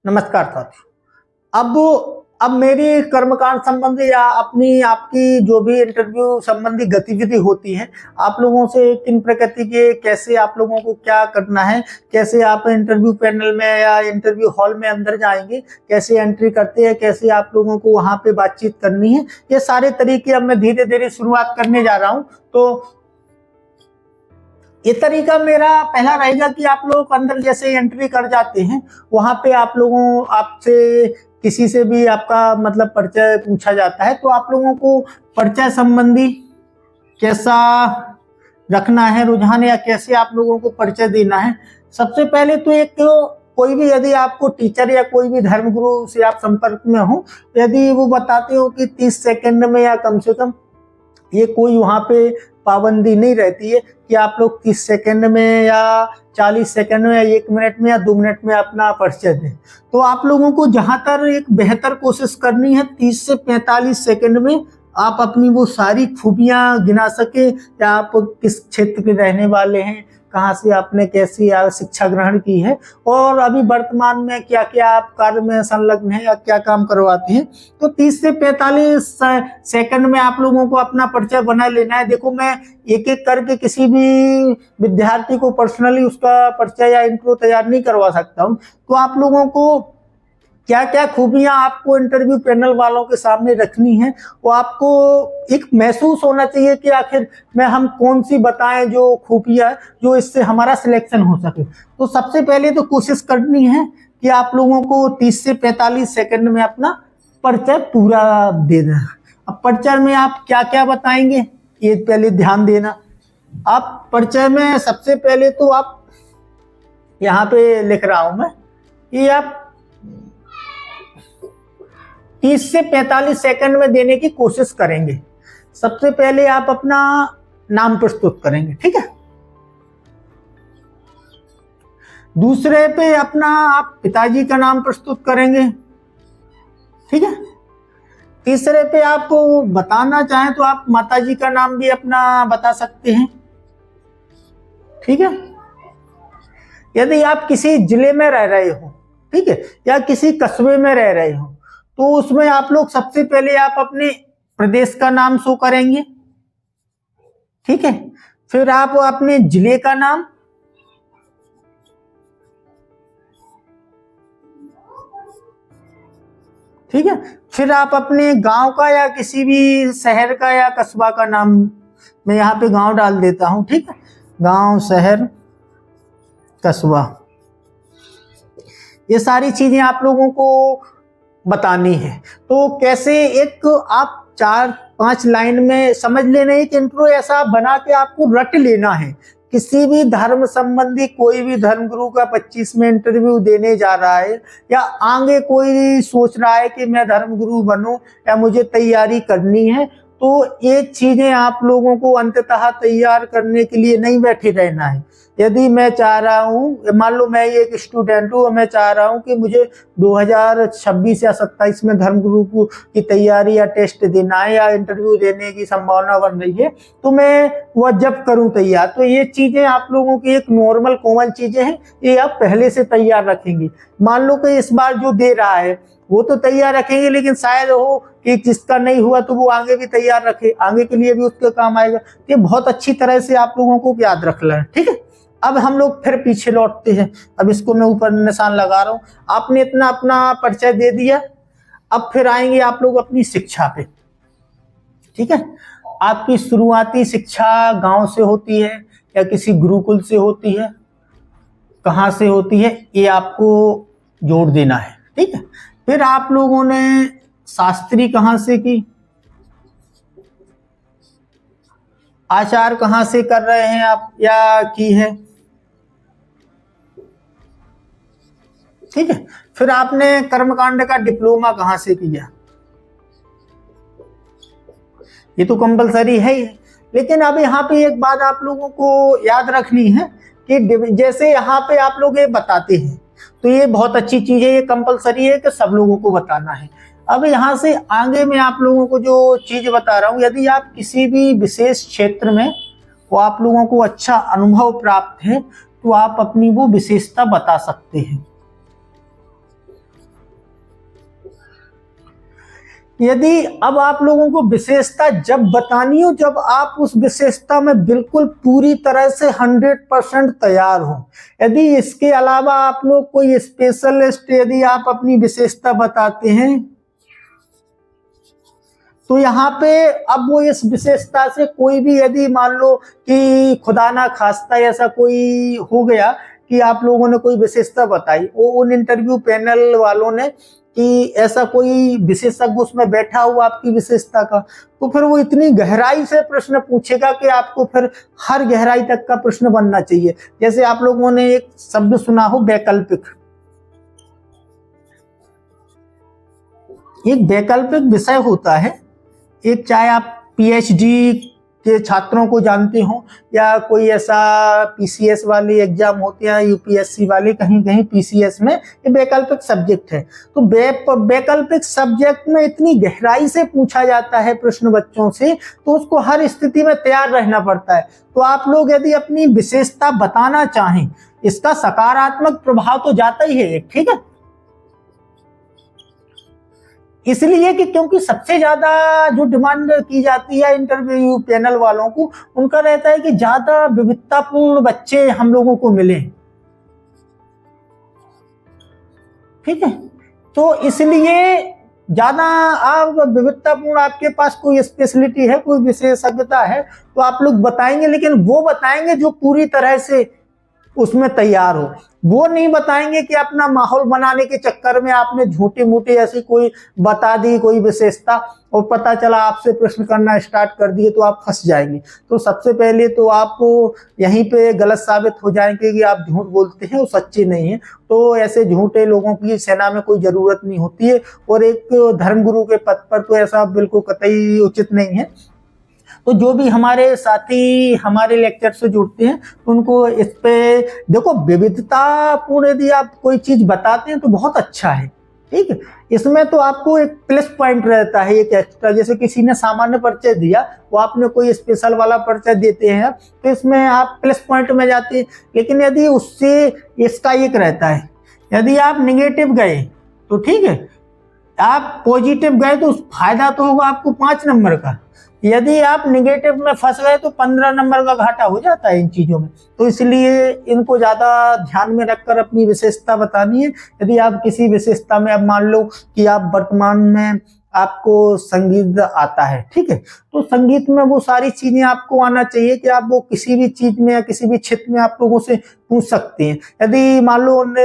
नमस्कार साथियों। अब मेरी कर्मकांड संबंधी या अपनी आपकी जो भी इंटरव्यू संबंधी गतिविधि होती है, आप लोगों से किन प्रकृति के, कैसे आप लोगों को क्या करना है, कैसे आप इंटरव्यू पैनल में या इंटरव्यू हॉल में अंदर जाएंगे, कैसे एंट्री करते हैं, कैसे आप लोगों को वहां पे बातचीत करनी है, ये सारे तरीके अब मैं धीरे धीरे शुरुआत करने जा रहा हूं। तो ये तरीका मेरा पहला रहेगा कि आप लोग अंदर जैसे एंट्री कर जाते हैं, वहां पे आप लोगों आपसे किसी से भी आपका मतलब परिचय पूछा जाता है, तो आप लोगों को परिचय संबंधी कैसा रखना है रुझान, या कैसे आप लोगों को परिचय देना है। सबसे पहले तो एक कोई भी यदि आपको टीचर या कोई भी धर्मगुरु से आप संपर्क में हो, यदि वो बताते हो कि 30 सेकंड में या कम से कम, ये कोई वहां पे पाबंदी नहीं रहती है कि आप लोग 30 सेकंड में या 40 सेकंड में या 1 मिनट में या 2 मिनट में अपना परिचय दें। तो आप लोगों को जहां तक एक बेहतर कोशिश करनी है, 30 से 45 सेकंड में आप अपनी वो सारी खूबियां गिना सके, या आप किस क्षेत्र के रहने वाले हैं, कहाँ से आपने कैसी शिक्षा ग्रहण की है, और अभी वर्तमान में क्या क्या आप कार्य में संलग्न हैं या क्या काम करवाते हैं। तो 30 से 45 सेकंड में आप लोगों को अपना परिचय बना लेना है। देखो, मैं एक एक करके किसी भी विद्यार्थी को पर्सनली उसका परिचय या इंट्रो तैयार नहीं करवा सकता हूँ। तो आप लोगों को क्या क्या खूबियां आपको इंटरव्यू पैनल वालों के सामने रखनी है, वो आपको एक महसूस होना चाहिए कि आखिर में हम कौन सी बताएं जो खूबियां जो इससे हमारा सिलेक्शन हो सके। तो सबसे पहले तो कोशिश करनी है कि आप लोगों को 30 से 45 सेकंड में अपना परिचय पूरा दे देना। अब परिचय में आप क्या क्या बताएंगे, ये पहले ध्यान देना। आप परिचय में सबसे पहले तो आप यहाँ पे लिख रहा हूं मैं कि आप 30 से 45 सेकंड में देने की कोशिश करेंगे। सबसे पहले आप अपना नाम प्रस्तुत करेंगे, ठीक है। दूसरे पे अपना आप पिताजी का नाम प्रस्तुत करेंगे, ठीक है। तीसरे पे आप बताना चाहें तो आप माताजी का नाम भी अपना बता सकते हैं, ठीक है। यदि आप किसी जिले में रह रहे हो, ठीक है, या किसी कस्बे में रह रहे हो, तो उसमें आप लोग सबसे पहले आप अपने प्रदेश का नाम शो करेंगे, ठीक है। फिर आप अपने जिले का नाम, ठीक है। फिर आप अपने गांव का या किसी भी शहर का या कस्बा का नाम, मैं यहाँ पे गांव डाल देता हूं, ठीक है। गांव, शहर, कस्बा, ये सारी चीजें आप लोगों को बतानी है। तो कैसे एक आप 4-5 लाइन में समझ लेना है कि इंट्रो ऐसा बना के आपको रट लेना है। किसी भी धर्म संबंधी कोई भी धर्मगुरु का 25 में इंटरव्यू देने जा रहा है, या आगे कोई सोच रहा है कि मैं धर्मगुरु बनूं या मुझे तैयारी करनी है, तो ये चीजें आप लोगों को अंततः तैयार करने के लिए नहीं बैठे रहना है। यदि मैं चाह रहा हूँ, मान लो मैं एक स्टूडेंट हूँ और मैं चाह रहा हूँ कि मुझे 2026 या 27 में धर्मगुरु की तैयारी या टेस्ट देना है या इंटरव्यू देने की संभावना बन रही है, तो मैं वह जब करूँ तैयार। तो ये चीजें आप लोगों की एक नॉर्मल कॉमन चीजें हैं, ये आप पहले से तैयार रखेंगे। मान लो कि इस बार जो दे रहा है वो तो तैयार रखेंगे, लेकिन शायद हो कि जिसका नहीं हुआ तो वो आगे भी तैयार रखे, आगे के लिए भी उसके काम आएगा। ये बहुत अच्छी तरह से आप लोगों को याद रखना है, ठीक है। अब हम लोग फिर पीछे लौटते हैं। अब इसको मैं ऊपर निशान लगा रहा हूं। आपने इतना अपना परिचय दे दिया, अब फिर आएंगे आप लोग अपनी शिक्षा पे, ठीक है। आपकी शुरुआती शिक्षा गांव से होती है या किसी गुरुकुल से होती है, कहां से होती है, ये आपको जोड़ देना है, ठीक है। फिर आप लोगों ने शास्त्री कहां से की, आचार कहां से कर रहे हैं आप या की है, ठीक है। फिर आपने कर्मकांड का डिप्लोमा कहां से किया, ये तो कंपलसरी है ही। लेकिन अब यहाँ पे एक बात आप लोगों को याद रखनी है कि जैसे यहाँ पे आप लोग ये बताते हैं, तो ये बहुत अच्छी चीज है, ये कंपलसरी है कि सब लोगों को बताना है। अब यहाँ से आगे मैं आप लोगों को जो चीज बता रहा हूँ, यदि आप किसी भी विशेष क्षेत्र में वो आप लोगों को अच्छा अनुभव प्राप्त है, तो आप अपनी वो विशेषता बता सकते हैं। यदि अब आप लोगों को विशेषता जब बतानी हो जब आप उस विशेषता में बिल्कुल पूरी तरह से 100% तैयार हो। यदि इसके अलावा आप लोग कोई स्पेशलिस्ट यदि आप अपनी विशेषता बताते हैं तो यहाँ पे अब वो इस विशेषता से कोई भी यदि मान लो कि खुदा ना खास्ता ऐसा कोई हो गया कि आप लोगों ने कोई विशेषता बताई, वो उन इंटरव्यू पैनल वालों ने कि ऐसा कोई विशेषज्ञ उसमें बैठा हुआ आपकी विशेषता का, तो फिर वो इतनी गहराई से प्रश्न पूछेगा कि आपको फिर हर गहराई तक का प्रश्न बनना चाहिए। जैसे आप लोगों ने एक शब्द सुना हो वैकल्पिक, एक वैकल्पिक विषय होता है, एक चाहे आप पीएचडी के छात्रों को जानते हो या कोई ऐसा पीसीएस वाली एग्जाम होती है यूपीएससी वाली, कहीं कहीं पीसीएस में ये वैकल्पिक सब्जेक्ट है। तो वैकल्पिक सब्जेक्ट में इतनी गहराई से पूछा जाता है प्रश्न बच्चों से, तो उसको हर स्थिति में तैयार रहना पड़ता है। तो आप लोग यदि अपनी विशेषता बताना चाहें, इसका सकारात्मक प्रभाव तो जाता ही है, ठीक है, इसलिए कि क्योंकि सबसे ज्यादा जो डिमांड की जाती है इंटरव्यू पैनल वालों को, उनका रहता है कि ज्यादा विविधतापूर्ण बच्चे हम लोगों को मिले, ठीक है। तो इसलिए ज्यादा आप विविधतापूर्ण आपके पास कोई स्पेशलिटी है, कोई विशेषज्ञता है तो आप लोग बताएंगे, लेकिन वो बताएंगे जो पूरी तरह से उसमें तैयार हो। वो नहीं बताएंगे कि अपना माहौल बनाने के चक्कर में आपने झूठी मूठी ऐसी कोई बता दी कोई विशेषता और पता चला आपसे प्रश्न करना स्टार्ट कर दिए तो आप फंस जाएंगे। तो सबसे पहले तो आपको यहीं पे गलत साबित हो जाएंगे कि आप झूठ बोलते हैं, वो सच्चे नहीं है। तो ऐसे झूठे लोगों की सेना में कोई जरूरत नहीं होती है, और एक धर्मगुरु के पद पर तो ऐसा बिल्कुल कतई उचित नहीं है। तो जो भी हमारे साथी हमारे लेक्चर से जुड़ते हैं उनको इस पे देखो, विविधतापूर्ण यदि आप कोई चीज बताते हैं तो बहुत अच्छा है, ठीक है। इसमें तो आपको एक प्लस पॉइंट रहता है, एक एक्स्ट्रा। जैसे किसी ने सामान्य परिचय दिया, वो आपने कोई स्पेशल वाला परिचय देते हैं तो इसमें आप प्लस पॉइंट में जाते हैं। लेकिन यदि उससे इसका एक रहता है, यदि आप निगेटिव गए तो ठीक है, आप पॉजिटिव गए तो फायदा तो होगा आपको 5 नंबर का, यदि आप निगेटिव में फंस गए तो 15 नंबर का घाटा हो जाता है इन चीजों में। तो इसलिए इनको ज्यादा ध्यान में रखकर अपनी विशेषता बतानी है। यदि आप किसी विशेषता में, अब मान लो कि आप वर्तमान में आपको संगीत आता है, ठीक है, तो संगीत में वो सारी चीजें आपको आना चाहिए कि आप वो किसी भी चीज में या किसी भी क्षेत्र में आप लोगों से पूछ सकते हैं। यदि मान लो उन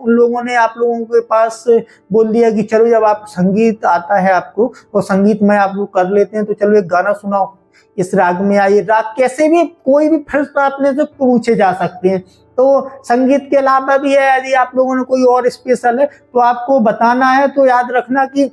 लोगों ने आप लोगों के पास बोल दिया कि चलो जब आप संगीत आता है आपको तो संगीत में आप लोग कर लेते हैं, तो चलो एक गाना सुनाओ इस राग में, आइए राग कैसे भी कोई भी फिर आपने से पूछे जा सकते हैं। तो संगीत के अलावा भी है, यदि आप लोगों ने कोई और स्पेशल है तो आपको बताना है, तो याद रखना कि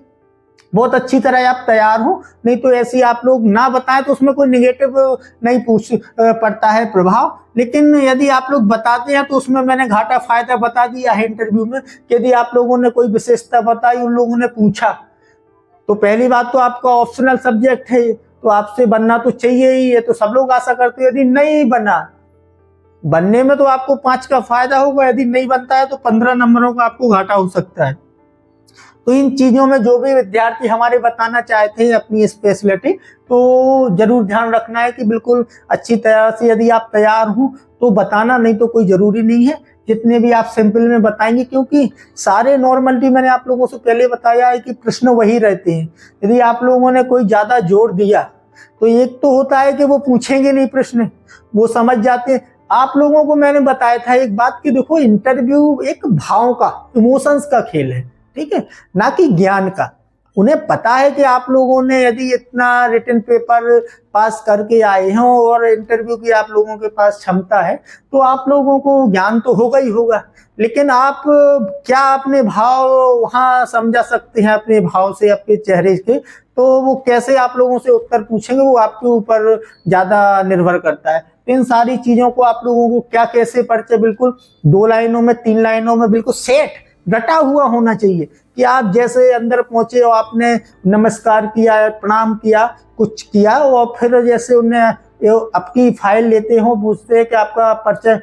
बहुत अच्छी तरह आप तैयार हो, नहीं तो ऐसी आप लोग ना बताएं तो उसमें कोई निगेटिव नहीं पूछ पड़ता है प्रभाव। लेकिन यदि आप लोग बताते हैं तो उसमें मैंने घाटा फायदा बता दिया है इंटरव्यू में। यदि आप लोगों ने कोई विशेषता बताई, उन लोगों ने पूछा, तो पहली बात तो आपका ऑप्शनल सब्जेक्ट है तो आपसे बनना तो चाहिए ही है, तो सब लोग आशा करते हैं। यदि नहीं बना, बनने में तो आपको 5 का फायदा होगा, यदि नहीं बनता है तो 15 नंबरों का आपको घाटा हो सकता है। तो इन चीजों में जो भी विद्यार्थी हमारे बताना चाहते हैं अपनी स्पेशलिटी, तो जरूर ध्यान रखना है कि बिल्कुल अच्छी तरह से यदि आप तैयार हो तो बताना, नहीं तो कोई जरूरी नहीं है। जितने भी आप सैंपल में बताएंगे, क्योंकि सारे नॉर्मलिटी मैंने आप लोगों से पहले बताया है कि प्रश्न वही रहते हैं। यदि आप लोगों ने कोई ज्यादा जोर दिया तो एक तो होता है कि वो पूछेंगे नहीं प्रश्न, वो समझ जाते हैं। आप लोगों को मैंने बताया था एक बात कि देखो, इंटरव्यू एक भाव का, इमोशंस का खेल है, ठीक है, ना कि ज्ञान का। उन्हें पता है कि आप लोगों ने यदि इतना रिटन पेपर पास करके आए हैं और इंटरव्यू की आप लोगों के पास क्षमता है, तो आप लोगों को ज्ञान तो होगा ही होगा। लेकिन आप क्या अपने भाव वहां समझा सकते हैं, अपने भाव से, अपने चेहरे के, तो वो कैसे आप लोगों से उत्तर पूछेंगे वो आपके ऊपर ज्यादा निर्भर करता है। इन सारी चीजों को आप लोगों को क्या कैसे परिचय बिल्कुल 2 लाइनों में 3 लाइनों में बिल्कुल सेट रटा हुआ होना चाहिए कि आप जैसे अंदर पहुंचे और आपने नमस्कार किया, प्रणाम किया, कुछ किया, और फिर जैसे उन्हें आपकी फाइल लेते हो, पूछते हैं कि आपका परिचय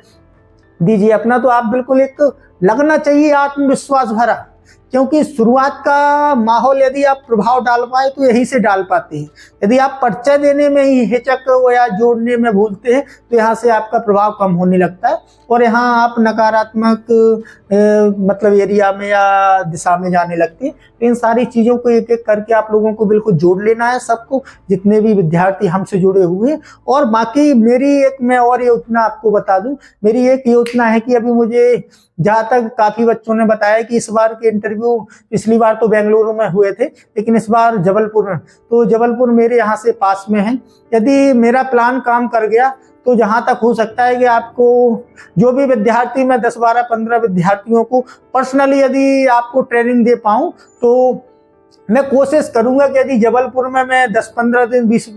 दीजिए अपना, तो आप बिल्कुल एक लगना चाहिए आत्मविश्वास भरा क्योंकि शुरुआत का माहौल यदि आप प्रभाव डाल पाए तो यहीं से डाल पाते हैं। यदि आप परिचय देने में ही हिचक या जोड़ने में भूलते हैं तो यहाँ से आपका प्रभाव कम होने लगता है और यहाँ आप नकारात्मक मतलब एरिया में या दिशा में जाने लगते हैं। तो इन सारी चीज़ों को एक एक करके आप लोगों को बिल्कुल जोड़ लेना है, सबको, जितने भी विद्यार्थी हमसे जुड़े हुए हैं। और बाकी मेरी एक मैं और योजना आपको बता दूं, मेरी एक योजना है कि अभी मुझे जहाँ तक काफ़ी बच्चों ने बताया कि इस बार के इंटरव्यू पिछली बार तो बेंगलुरु में हुए थे, लेकिन इस बार जबलपुर, तो जबलपुर मेरे यहाँ से पास में है। यदि मेरा प्लान काम कर गया तो जहाँ तक हो सकता है कि आपको जो भी विद्यार्थी, मैं 10, 12, 15 विद्यार्थियों को पर्सनली यदि आपको ट्रेनिंग दे पाऊँ तो मैं कोशिश करूंगा कि यदि जबलपुर में मैं 10-15 दिन 20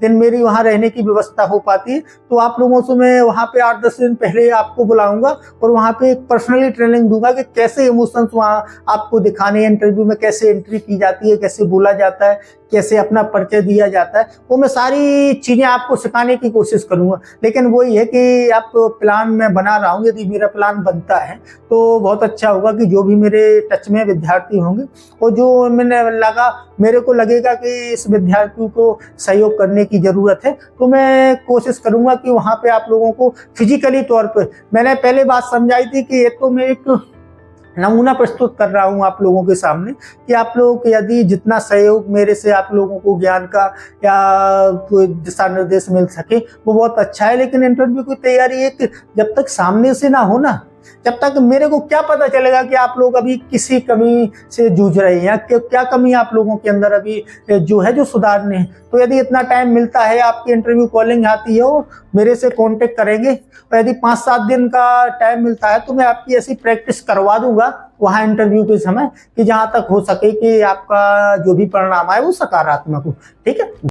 दिन मेरी वहाँ रहने की व्यवस्था हो पाती है तो आप लोगों से मैं वहाँ पे 8-10 दिन पहले आपको बुलाऊंगा और वहाँ पे एक पर्सनली ट्रेनिंग दूंगा कि कैसे इमोशंस वहाँ आपको दिखाने हैं, इंटरव्यू में कैसे एंट्री की जाती है, कैसे बोला जाता है, कैसे अपना परिचय दिया जाता है। वो मैं सारी चीज़ें आपको सिखाने की कोशिश करूंगा। लेकिन वही है कि आप प्लान मैं बना रहा हूँ, यदि मेरा प्लान बनता है तो बहुत अच्छा होगा कि जो भी मेरे टच में विद्यार्थी होंगे और जो मेरे को लगेगा कि इस विद्यार्थी को सहयोग करने की ज़रूरत है तो मैं कोशिश करूंगा कि वहाँ पे आप लोगों को फिजिकली तौर पे, मैंने पहले बात समझाई थी कि ये तो मैं एक नमूना प्रस्तुत कर रहा हूँ आप लोगों के सामने कि आप लोग यदि जितना सहयोग मेरे से आप लोगों को ज्ञान का या कोई दिशा निर्देश मिल सके वो बहुत अच्छा है। लेकिन इंटरव्यू की तैयारी एक जब तक सामने से ना हो ना, जब तक मेरे को क्या पता चलेगा कि आप लोग अभी किसी कमी से जूझ रहे हैं, क्या कमी आप लोगों के अंदर अभी जो है जो सुधारने हैं। तो यदि इतना टाइम मिलता है, आपकी इंटरव्यू कॉलिंग आती है और मेरे से कांटेक्ट करेंगे और यदि 5-7 दिन का टाइम मिलता है तो मैं आपकी ऐसी प्रैक्टिस करवा दूंगा वहाँ इंटरव्यू के समय कि जहाँ तक हो सके कि आपका जो भी परिणाम आए वो सकारात्मक हो। ठीक है।